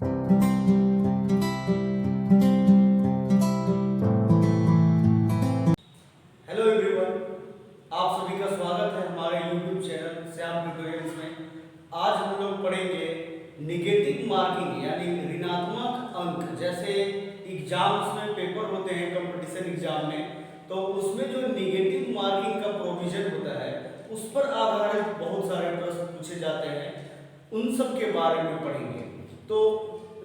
Hello everyone, आप सभी का स्वागत है हमारे YouTube चैनल श्याम ट्यूटोरियल्स में। आज हम लोग पढ़ेंगे निगेटिव मार्किंग यानी ऋणात्मक अंक। जैसे एग्जाम्स में पेपर होते हैं कंपटीशन एग्जाम में, तो उसमें जो निगेटिव मार्किंग का प्रोविजन होता है उस पर आधारित बहुत सारे प्रश्न पूछे जाते हैं, उन सब के बारे में पढ़ेंगे। तो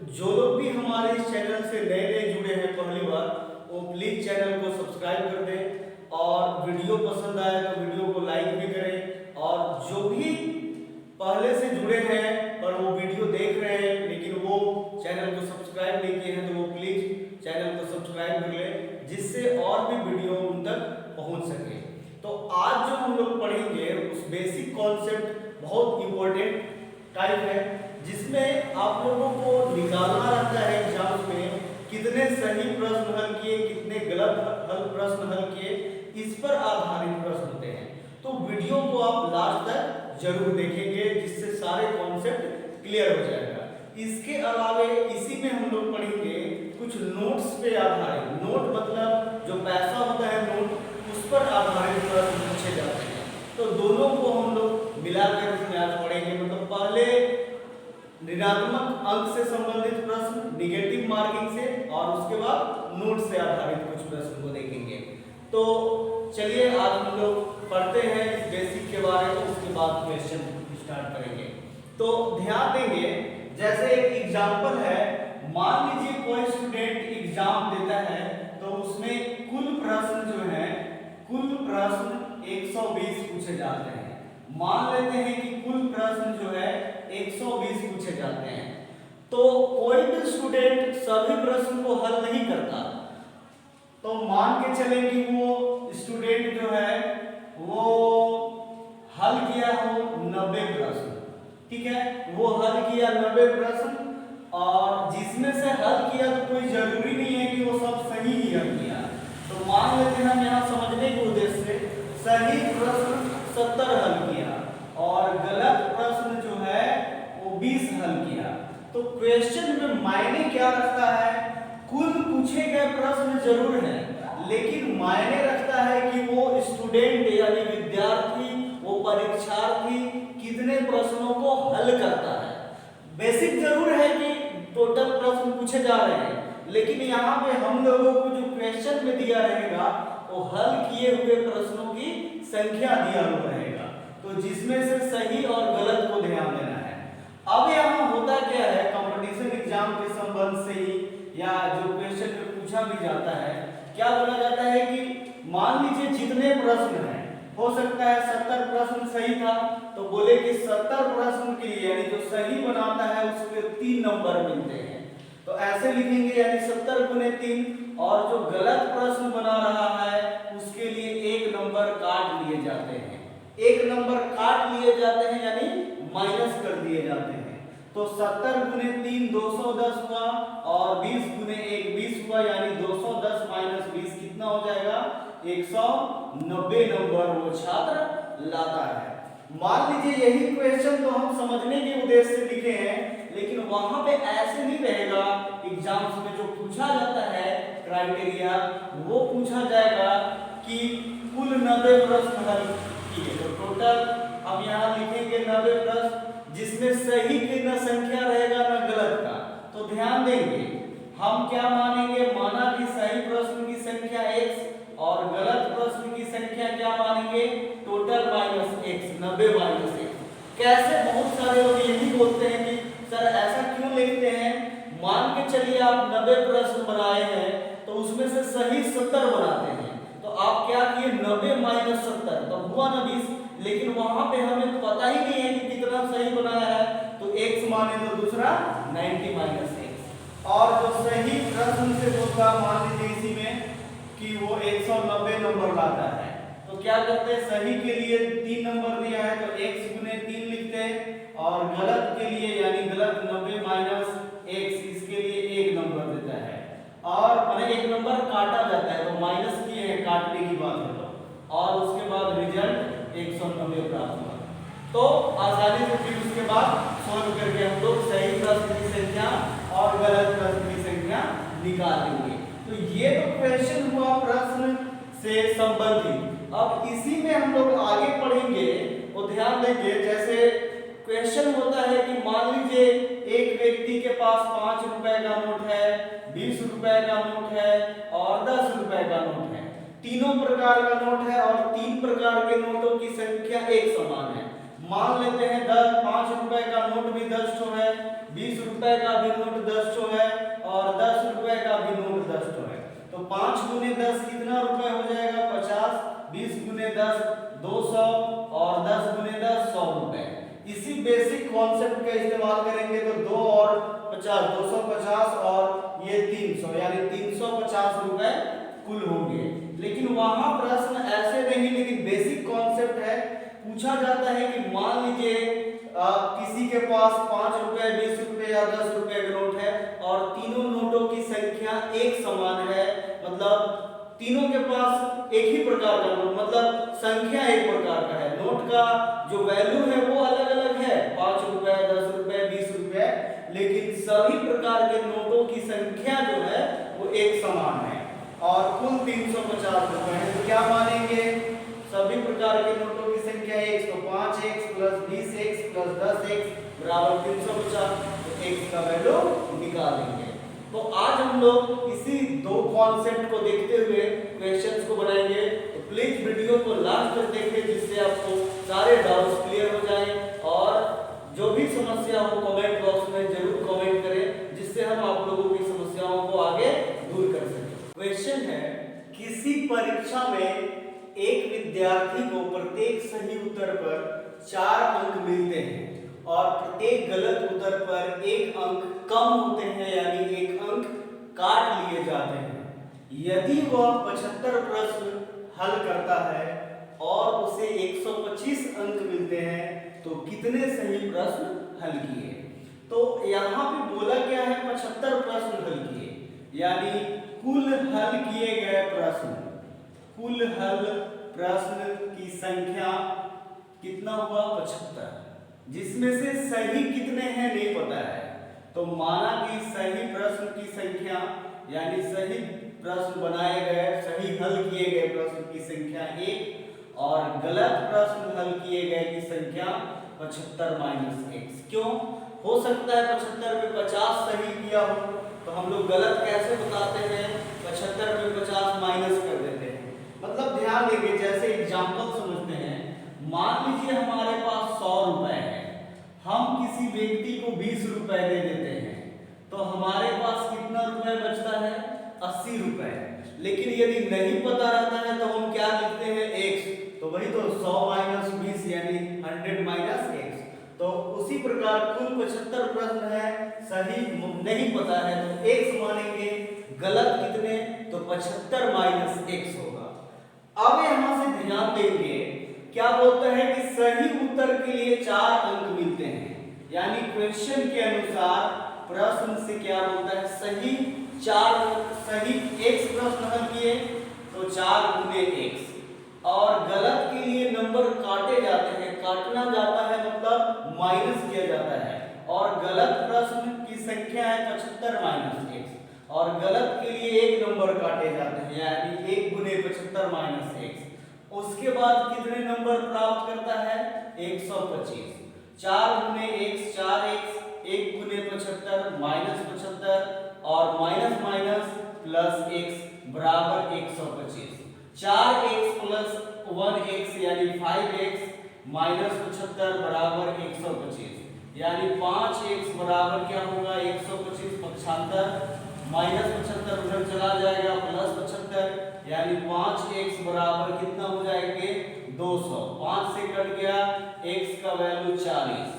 जो लोग भी हमारे इस चैनल से नए नए जुड़े हैं पहली बार, वो प्लीज चैनल को सब्सक्राइब कर दें और वीडियो पसंद आए तो वीडियो को लाइक भी करें। और जो भी पहले से जुड़े हैं पर वो वीडियो देख रहे हैं लेकिन वो चैनल को सब्सक्राइब नहीं किए हैं, तो वो प्लीज चैनल को सब्सक्राइब कर लें, जिससे और भी वीडियो उन तक पहुंच सके। तो आज जो हम लोग पढ़ेंगे उस बेसिक कॉन्सेप्ट बहुत इंपॉर्टेंट टाइप है, जिसमें आप लोगों को निकालना रहता है एग्जाम्स में कितने सही प्रश्न हल किए, कितने गलत प्रश्न हल किए, इस पर आधारित प्रश्न होते हैं। तो वीडियो को आप लास्ट तक जरूर देखेंगे, जिससे सारे कॉन्सेप्ट क्लियर हो जाएगा। इसके अलावा इसी में हम लोग पढ़ेंगे कुछ नोट्स पे आधारित, नोट मतलब जो पैसा होता है नोट, उस पर आधारित प्रश्न पूछे जाते हैं। तो दोनों को हम लोग मिलाकर इसमें आज पढ़ेंगे। मतलब पहले ऋणात्मक अंक से संबंधित प्रश्न निगेटिव मार्किंग से, और उसके बाद नोट से आधारित कुछ प्रश्न को देखेंगे। तो चलिए आज हम लोग पढ़ते हैं इस बेसिक के बारे में, उसके बाद क्वेश्चन स्टार्ट करेंगे। तो ध्यान देंगे, जैसे एक एग्जांपल है, मान लीजिए कोई स्टूडेंट एग्जाम देता है तो उसमें कुल प्रश्न जो है, कुल प्रश्न 120 पूछे जाते हैं। मान लेते हैं कि कुल प्रश्न जो है 120 पूछे जाते हैं। तो कोई भी स्टूडेंट सभी प्रश्न को हल नहीं करता, तो मान के चले कि वो स्टूडेंट जो है वो हल किया हो 90 प्रश्न, ठीक है, वो हल किया 90 प्रश्न, और जिसमें से हल किया तो कोई जरूरी नहीं है कि वो सब सही ही हल किया। तो मान लेते हैं हम यहाँ समझने के उद्देश्य से सही प्रश्न 70 हल किया और गलत प्रश्न जो है वो 20 हल किया। तो क्वेश्चन में मायने क्या रखता है? कुल पूछे गए प्रश्न जरूर है, लेकिन मायने रखता है कि वो स्टूडेंट यानी विद्यार्थी, वो परीक्षार्थी कितने प्रश्नों को हल करता है। बेसिक जरूर है कि टोटल प्रश्न पूछे जा रहे हैं, लेकिन यहाँ पे हम लोगों को जो क्वेश्चन में दिया रहेगा वो हल किए हुए प्रश्नों की संख्या दिया हुआ रहेगा, तो जिसमें से सही और गलत को ध्यान देना है। अब यहाँ होता क्या है, कंपटीशन एग्जाम के संबंध से ही या जो क्वेश्चन में पूछा भी जाता है, क्या बोला जाता है कि मान लीजिए जितने प्रश्न हैं, हो सकता है 70 प्रश्न सही था, तो बोले कि 70 प्रश्न के लिए यानी जो सही बनाता है उसके 3 नंबर मिलते हैं। तो ऐसे लिखेंगे, यानी 70 गुने 3, और जो गलत प्रश्न बना रहा है उसके लिए 1 नंबर काट लिए जाते हैं। 1 नंबर काट लिए जाते हैं यानी माइनस कर दिए जाते हैं। तो 70 गुने 3 210 हुआ, और 20 गुने 1 20 हुआ, यानी 210 माइनस 20 कितना हो जाएगा? 190 नंबर वो छात्र लाता है। मान लीजिए यही क्वेश्चन तो हम समझने के उद्देश्य से लिखे हैं, लेकिन वहां पे ऐसे नहीं रहेगा। एग्जाम्स में जो पूछा जाता है क्राइटेरिया, वो पूछा जाएगा कि कुल 90 प्रश्न हल किए। तो टोटल हम यहाँ लिखेंगे 90 प्रश्न, जिसमें सही कितना संख्या रहेगा ना गलत का। तो ध्यान देंगे, हम क्या मानेंगे, माना कि सही प्रश्न की संख्या x और गलत प्रश्न की संख्या क्या मानेंगे, total minus x, 90 minus x। कैसे? बहुत सारे लोग यही बोलते हैं कि सर ऐसा क्यों लिखते हैं। मान के चलिए आप 90 प्रश्न बनाए हैं तो उसमें से सही 70 बनाते हैं, तो आप क्या किए, 90 माइनस 70 तो हुआ ना 20, लेकिन वहां पे हमें पता ही नहीं है कि कितना सही बनाया है, तो x माने तो दूसरा 90 माइनस x। और जो सही प्रश्न से दूसरा मान लीजिए इसी में कि वो 190 नंबर लाता है, तो क्या करते हैं, सही के लिए 3 नंबर दिया है तो x गुने 3 लिखते हैं, और गलत के लिए यानी गलत 90 माइनस x, इसके लिए 1 नंबर देता है, और मैंने 1 नंबर काटा जाता है तो माइनस किए हैं, काटने की बात है तो, और उसके बाद रिजल्ट 190 प्राप्त हुआ। तो आसानी से फिर उसके बाद सोल्व करके हम लोग सही प्रश्न की संख्या निकालेंगे। तो ये तो क्वेश्चन हुआ प्रश्न से संबंधित। अब इसी में हम लोग आगे पढ़ेंगे तो ध्यान देंगे, जैसे क्वेश्चन होता है कि मान लीजिए एक व्यक्ति के पास 5 रुपए का नोट है, 20 रुपए का नोट है और 10 रुपए का नोट है। तीनों प्रकार का नोट है और 3 प्रकार के नोटों की संख्या एक समान है। मान लेते हैं 5 रुपए का नोट भी 10 ठो है, 20 रुपए का भी नोट 10 ठो है और 10 रुपए का भी नोट 10 ठो है। तो 5 गुने 10 कितना रुपए हो जाएगा? 50। 20 गुने 10 200 और 10 गुने 10 100 रुपए। इसी बेसिक कॉन्सेप्ट का इस्तेमाल करेंगे तो 2 और 50 250 और ये 300, यानी 350 रुपए कुल होंगे। लेकिन वहां प्रश्न ऐसे नहीं, लेकिन बेसिक कॉन्सेप्ट है। पूछा जाता है कि मान लीजिए किसी के पास 5 रुपए 20 रुपए या 10 रुपए का नोट है और तीनों नोटों की संख्या एक समान है, मतलब तीनों के पास एक ही प्रकार का नोट, मतलब संख्या एक प्रकार का है। नोट का जो वैल्यू है वो अलग अलग है, 5 रुपए 10 रुपए 20 रुपए, लेकिन सभी प्रकार के नोटों की संख्या जो है वो एक समान है और कुल 350 रुपए है। तो क्या मानेंगे? सभी प्रकार के नोटों की संख्या 1, तो 5x + 20x + 10x बराबर 350। तो x का वैल्यू निकालेंगे। तो आज हम लोग इसी दो कॉन्सेप्ट को देखते हुए क्वेश्चंस को बनाएंगे। तो प्लीज वीडियो को लास्ट तक देखें, जिससे आपको सारे डाउट्स क्लियर हो जाएं और जो भी समस्या हो कमेंट बॉक्स में जरूर कमेंट करें, जिससे हम आप लोगों की समस्याओं को आगे दूर कर सकें। क्वेश्चन है, किसी परीक्षा में एक विद्यार्थी को प्रत्येक सही उत्तर पर 4 अंक मिलते हैं और प्रत्येक गलत उत्तर पर 1 अंक कम होते हैं, यानी 1 अंक काट लिए जाते हैं। यदि वह 75 प्रश्न हल करता है और उसे 125 अंक मिलते हैं तो कितने सही प्रश्न हल किए? तो यहाँ पे बोला गया है 75 प्रश्न हल किए, यानी कुल हल किए गए प्रश्न, कुल हल प्रश्न की संख्या कितना हुआ? 75, जिसमें से सही कितने हैं नहीं पता है। तो माना कि सही प्रश्न की संख्या, यानी सही प्रश्न बनाए गए, सही हल किए गए प्रश्न की संख्या 1 और गलत प्रश्न हल किए गए की संख्या 75 - x। क्यों? हो सकता है 75 में 50 सही किया हो, तो हम लोग गलत कैसे बताते हैं? 75 में 50 माइनस कर देते हैं। मतलब ध्यान देंगे, जैसे एग्जांपल समझते हैं। मान लीजिए हमारे पास 100 रुपए है, हम किसी व्यक्ति को 20 रुपए दे देते हैं, तो हमारे पास कितना रुपए बचता है? 80 रुपए। लेकिन यदि नहीं पता रहता है तो हम क्या लिखते हैं? x। तो वही तो 100 - 20 यानी 100 - x। तो उसी प्रकार कुल 75 प्रश्न है, सही नहीं पता है तो x मानेंगे, गलत कितने? तो 75 - x होगा। अब यहां से ध्यान देंगे, क्या बोलता है कि सही उत्तर के लिए 4 अंक मिलते हैं, यानी क्वेश्चन के अनुसार प्रश्न से क्या बोलता है? सही 4 सही x प्रश्न हल किए तो 4 गुने x, और गलत के लिए नंबर काटे जाते हैं, काटना जाता है मतलब माइनस किया जाता है, और गलत प्रश्न की संख्या है 75 - x और गलत के लिए 1 नंबर काटे जाते हैं, यानी 1 गुने 75 - x। उसके बाद कितने नंबर प्राप्त करता है? 125। 4 गुने x 4x, 1 गुने 75 - 75 और माइनस माइनस प्लस x बराबर 125। 4x + 1x यानी 5x - 75 बराबर 125, यानी 5x बराबर क्या होगा? 125 पक्षांतर -75 उधर चला जाएगा प्लस 75, यानी 5x बराबर कितना हो जाएंगे? 200। 5 से कट गया, x का वैल्यू 40।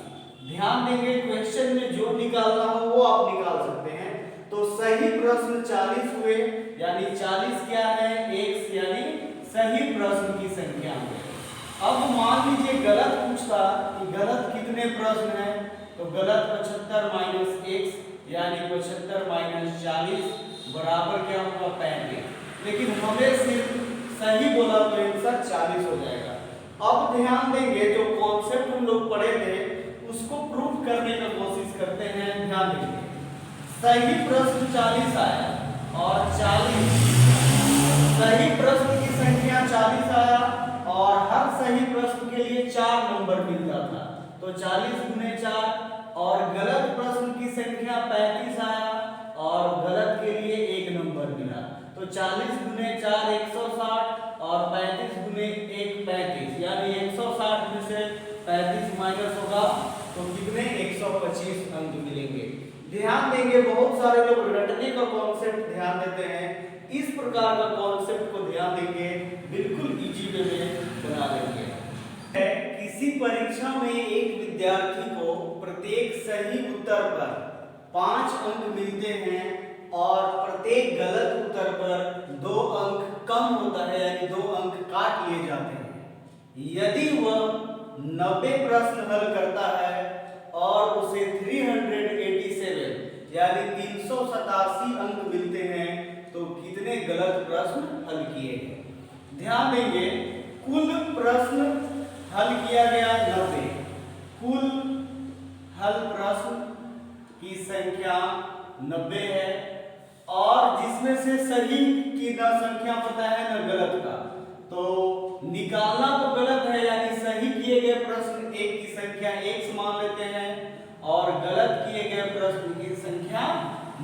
ध्यान देंगे, क्वेश्चन में जो निकालना हो वो आप निकाल सकते हैं। तो सही प्रश्न 40 हुए, यानी 40 क्या है? x, यानी सही प्रश्न की संख्या है। अब मान लीजिए गलत पूछता कि गलत कितने प्रश्न हैं, तो गलत 75 - x यानी 75 - 40 बराबर क्या होगा? 35। लेकिन हमें सिर्फ सही बोला तो आंसर 40 हो जाएगा। अब ध्यान देंगे, जो कॉन्सेप्ट हम लोग पढ़े थे उसको प्रूफ करने का कोशिश करते हैं। ध्यान देंगे, सही प्रश्न 40 आया और 40 सही प्रश्न की संख्या 40 आया और हर सही प्रश्न के लिए 4 नंबर मिलता था। तो 40 गुने 4 और गलत प्रश्न की संख्या 35 आया और गलत के लिए 1 नंबर मिला। तो 40 गुने 4 160 और 35 गुने 1 35, यानी 160 में से 35 माइनस होगा तो कितने 125 अंक मिलेंगे। ध्यान देंगे, बहुत सारे लोग रटने का कॉन्सेप्ट ध्यान देते हैं, इस प्रकार का कॉन्सेप्ट को ध्यान देंगे, बिल्कुल इजी वे में बना देंगे। किसी परीक्षा में एक विद्यार्थी को प्रत्येक सही उत्तर पर 5 अंक मिलते हैं और प्रत्येक गलत उत्तर पर 2 अंक कम होता है, यानी 2 अंक काट लिए जाते हैं। यदि वह 90 प्रश्न हल करता है और उसे 387 यानी 387 अंक मिलते हैं, तो कितने गलत प्रश्न हल किए गए। ध्यान देंगे, कुल प्रश्न हल किया गया 90, कुल हल प्रश्न की संख्या 90 है और जिसमें से सही की ना संख्या पता है ना गलत का, तो निकालना तो गलत है, यानी सही किए गए प्रश्न एक की संख्या 1 मान लेते हैं और गलत किए गए प्रश्न की संख्या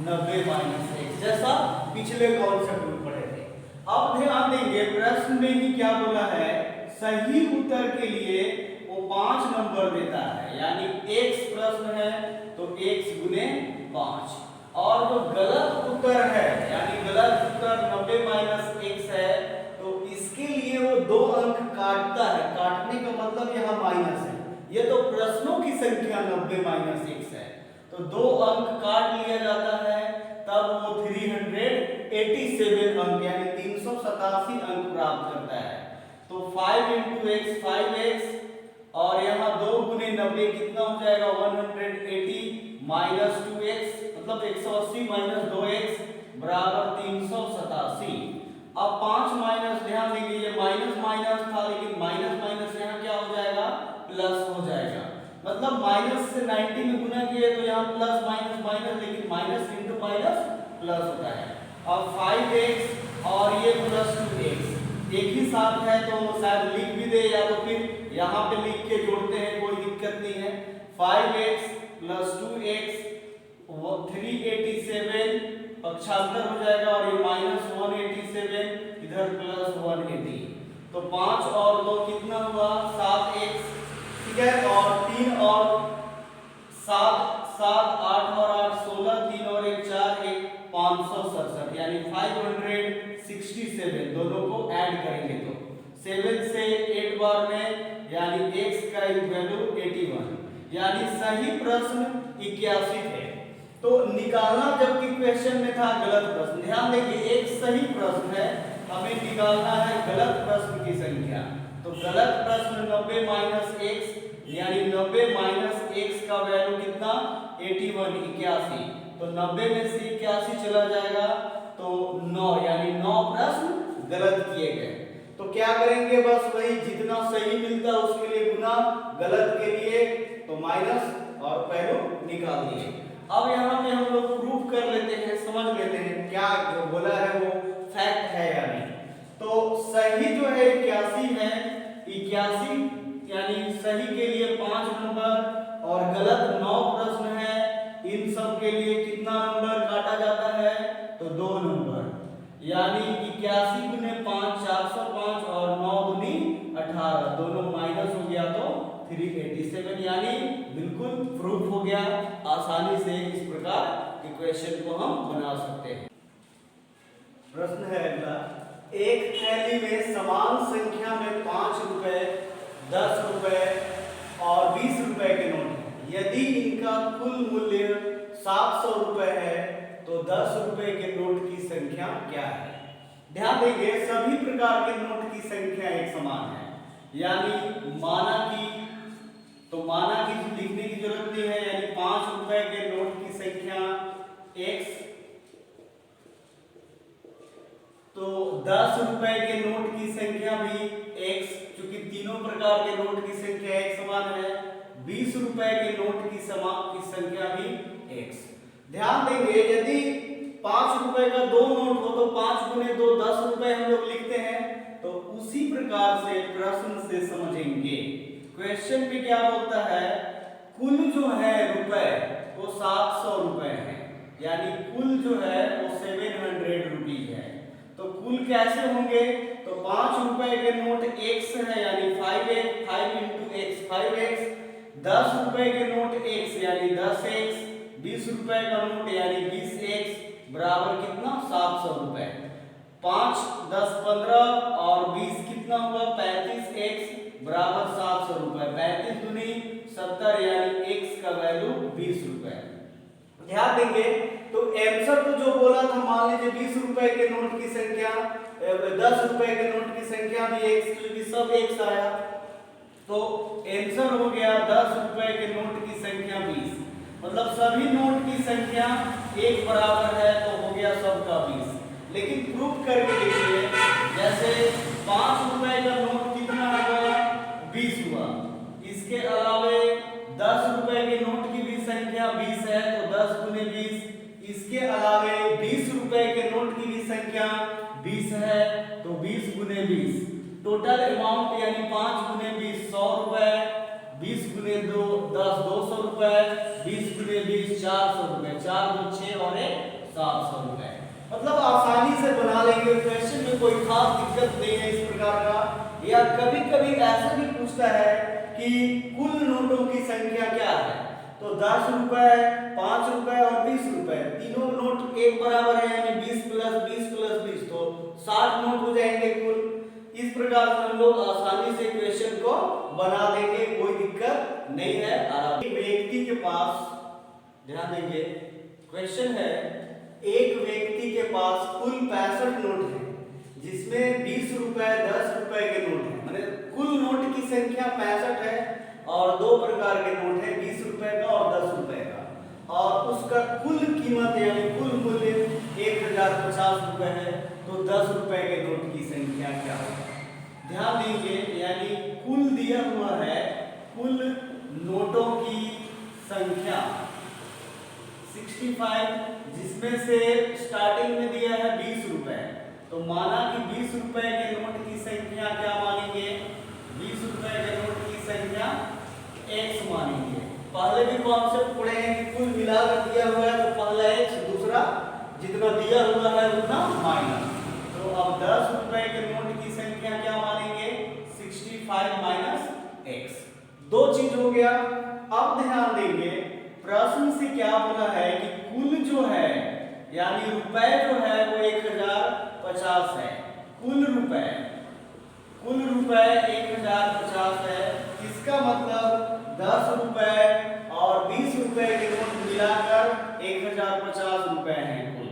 90 माइनस 1, जैसा पिछले कॉन्सेप्ट में पढ़े थे। अब ध्यान देंगे, प्रश्न में ही क्या बोला है, सही उत्तर के लिए वो 5 नंबर देता है, यानी x प्रश्न है तो x गुने 5 और जो गलत उत्तर है, यानी गलत उत्तर 90 माइनस x है, तो इसके लिए वो 2 अंक काटता है। काटने का मतलब यहाँ माइनस है, ये तो प्रश्नों की संख्या 90 माइनस x है, तो 2 अंक काट लिया जाता है, तब वो 387 अंक यानी 387 अंक प्राप्त करता है। तो 5 into x 5x और यहाँ 2 गुने 90 कितना हो जाएगा 180 माइनस 2x, मतलब 180 माइनस 2x बराबर 387। अब 5 माइनस, ध्यान देंगे ये माइनस माइनस था, लेकिन माइनस माइनस यहाँ क्या हो जाएगा प्लस हो जाएगा, मतलब माइनस से 90 में गुना किए तो यहाँ प्लस माइनस माइनस, लेकिन माइनस इंटू माइनस प्लस होता है। अब 5x और ये प्लस 2x एक ही साथ है तो शायद लिख भी दे या तो फिर यहाँ पे लिख के जोड़ते हैं, कोई दिक्कत नहीं है। 5x प्लस 2x 387 पक्षांतर हो जाएगा और ये माइनस 187 इधर प्लस 180, तो 5 और 2 कितना हुआ 7x, ठीक है, और 3 और 7 7 8 और 8 16, 3 और 1 4 1 567, यानी 567 दोनों को ऐड करेंगे तो 7 से 8 बार में, यानी x का वैल्यू 81, यानी सही प्रश्न 81 है। तो निकालना जबकि क्वेश्चन में था गलत प्रश्न, ध्यान देंगे एक सही प्रश्न है, हमें निकालना है गलत प्रश्न की संख्या। तो गलत प्रश्न 90 माइनस x, यानी 90 माइनस x का वैल्यू कितना 81 81, तो 90 में से 81 चला जाएगा तो 9, यानी 9 प्रश्न गलत किए गए। तो क्या करेंगे, बस वही जितना सही मिलता है उसके लिए गुना, गलत के लिए तो माइनस और पहलू निकाल दिए। अब यहाँ पे हम लोग प्रूफ कर लेते हैं, समझ लेते हैं क्या जो बोला है वो फैक्ट है या नहीं। तो सही जो है 81 है, 81 यानी सही के लिए 5 नंबर और गलत 9 प्रश्न है, इन सब के लिए कितना नंबर काटा जाता है तो 2 नंबर, यानी 81 गुने 5 405 और 9 दूनी 18, दोनों माइनस हो गया तो 387, यानी बिल्कुल प्रूफ हो गया। आसानी से इस प्रकार के क्वेश्चन को हम बना सकते हैं। प्रश्न है अगला, एक थैली में समान संख्या में 5 रुपए 10 रुपए और 20 रुपए के नोट हैं। यदि इनका कुल मूल्य 700 रुपए है तो 10 रुपए के नोट की संख्या क्या है। ध्यान देंगे सभी प्रकार के नोट की संख्या एक समान है, यानी माना की लिखने की जरूरत नहीं है, यानी 5 रुपए के नोट की संख्या x, तो 10 रुपए के नोट की संख्या भी x, क्योंकि तीनों प्रकार के नोट की संख्या एक समान है। 20 रुपए के नोट की संख्या भी x। ध्यान देंगे यदि 5 रुपए का 2 नोट हो तो 5 गुने 2 10 रुपए हम लोग लिखते हैं। तो उसी प्रकार से प्रश्न से समझेंगे। क्वेश्चन में क्या बोलता है, कुल जो है रुपए वो 700 रुपए है, यानी कुल जो है वो 700 रुपीज है। तो कुल कैसे होंगे, तो 5 रुपए के नोट x है यानी 5x, 5 into x 5x, 10 रुपए के नोट x यानी 10x, 20 रुपए का नोट यानी 20x बराबर कितना 700 रुपए। 5 10 15 और 20 कितना हुआ 35x बराबर 700 रुपए। 35 दूनी 70 यानी x का वैल्यू 20 रुपए। ध्यान देंगे तो आंसर तो जो बोला था, मान लीजिए 20 रुपए के नोट की संख्या, 10 रुपए के नोट की संख्या भी x, क्योंकि सब x आया, तो आंसर हो गया 10 रुपए के नोट की संख्या 20। मतलब सभी नोट की संख्या एक बराबर है तो हो गया सबका 20। लेकिन प्रूफ करके देखिए, जैसे 5 रुपए का नोट कितना हुआ 20 हुआ, इसके अलावे 10 रुपए के नोट की भी संख्या 20 है तो 10 गुने 20, इसके अलावे 20 रुपए के नोट की भी संख्या 20 है तो 20 गुने 20, टोटल अमाउंट यानी 5 गुने 20 100 रुपए, 20 गुने 2 10 200 रुपए, 20 गुने 20 400 रुपए, 4 2 6 और 1 700 रुपए। मतलब आसानी से बना लेंगे, क्वेश्चन में कोई खास दिक्कत नहीं है इस प्रकार का। या कभी कभी ऐसा भी पूछता है कि कुल नोटों की संख्या क्या है, तो 10 रुपए 5 रुपए और 20 रुपए तीनों नोट एक बराबर है, यानी 20 प्लस 20 प्लस 20 तो 60 नोट हो जाएंगे कुल। इस प्रकार से हम लोग आसानी से क्वेश्चन को बना लेंगे, कोई दिक्कत नहीं है। एक व्यक्ति के पास, ध्यान देंगे क्वेश्चन है, एक व्यक्ति के पास कुल 65 नोट है, जिसमें 20 रुपए 10 रुपए के नोट है, माने कुल नोट की संख्या 65 है और दो प्रकार के नोट है, 20 रुपए का और 10 रुपए का, और उसका कुल कीमत यानी कुल मूल्य 1050 रुपए है। तो 10 रुपए के नोट की संख्या क्या होगा, ध्यान देंगे, यानी कुल दिया हुआ है, कुल नोटों की संख्या 65, जिसमें से स्टार्टिंग में दिया है 20 रुपए, तो माना कि 20 रुपए के नोट की संख्या क्या मानेंगे, 20 रुपए के नोट की संख्या x मानेंगे। पहले भी कॉन्सेप्ट पढ़े हैं कि कुल मिलाकर दिया हुआ है तो पहला x, दूसरा जितना दिया हुआ है उतना माइनस। तो अब 10 रुपए के नोट की संख्या क्या मानेंगे, 65 माइनस x, दो चीज हो गया। अब ध्यान देंगे प्रश्न से क्या बोला है कि कुल जो है यानी रुपए जो है वो 1050 है, कुल रुपए 1050 है। इसका मतलब 10 रुपए और 20 रुपए के नोट मिलाकर 1050 रुपए हैं कुल।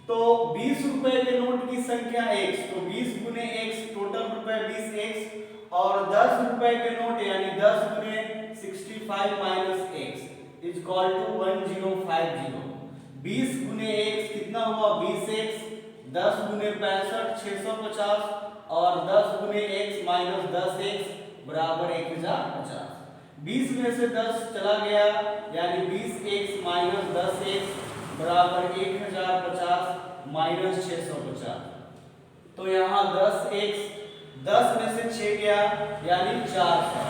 तो 20 रुपए के नोट की संख्या x, तो 20 गुने x टोटल रुपए 20x, और 10 रुपए के नोट यानी 10 गुने 65 minus x is equal to 1050। 20 गुने x कितना हुआ 20x, 10 गुने 65 650, और 10 गुने x माइनस 10x बराबर 1050। 20 में से 10 चला गया यानी 20x माइनस 10x बराबर 1050 माइनस 650। तो यहाँ 10x 10 में से 6 गया यानी 400,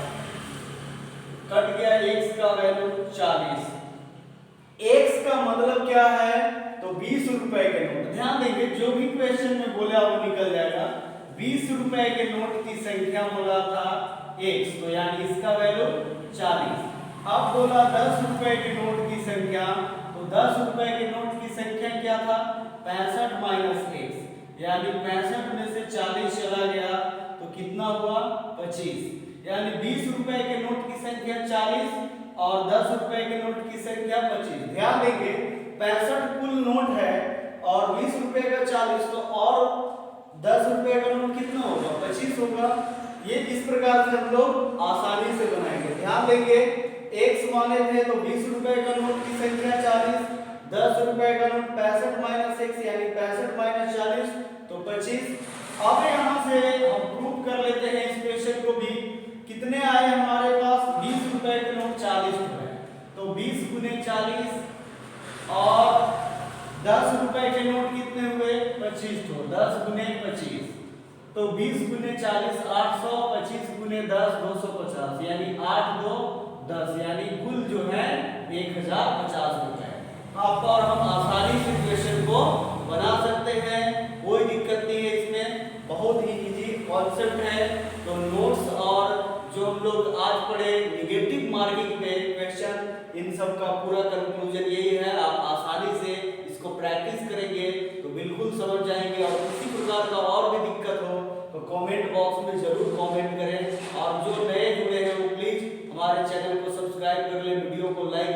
कट गया x का वैल्यू 40। x का मतलब क्या है, तो 20 रुपए के नोट। ध्यान देंगे जो भी क्वेश्चन में बोला वो निकल जाएगा। 20 रुपए के नोट की संख्या बोला था x, तो यानी इसका वैल्यू 40। अब बोला 10 रुपए के नोट की संख्या, तो 10 रुपए के नोट की संख्या क्या था 65 माइनस x, यानी 65 में से 40 चला गया तो कितना हुआ 25, यानी 20 रुपए के नोट की संख्या 40 और 10 रुपए के नोट की संख्या 25। ध्यान देंगे 65 कुल नोट है और 20 रुपए का 40, तो और 10 रुपए का नोट कितना होगा 25 होगा। ये इस प्रकार से हम लोग आसानी से बनाएंगे। ध्यान देंगे x माने थे तो 20 रुपए का नोट की संख्या 40, 10 रुपए का नोट 65 माइनस x यानी 65 माइनस 40 तो 25। अब यहाँ से हम प्रूव कर लेते हैं इस क्वेश्चन को भी। कितने आए हमारे पास 20 रुपए के नोट 40 रुपए, तो 20 गुने 40 और 10 रुपए के 25 ठो, 10 गुने 25 तो 20 गुने 40 800, 25 गुने 10 250, यानी 8 2 10, यानी कुल जो है 1050 रुपए। आप और हम आसानी से क्वेश्चन को बना सकते हैं, कोई दिक्कत नहीं है इसमें, बहुत ही इजी कॉन्सेप्ट है। तो नोट्स और जो हम लोग आज पढ़े निगेटिव मार्किंग पे क्वेश्चन, इन सब का पूरा कंक्लूजन यही है। आप आसानी से इसको प्रैक्टिस करेंगे तो बिल्कुल समझ जाएंगे। और किसी प्रकार का और भी दिक्कत हो तो कमेंट बॉक्स में जरूर कमेंट करें। और जो नए जुड़े हैं वो प्लीज हमारे चैनल को सब्सक्राइब कर लें, वीडियो को लाइक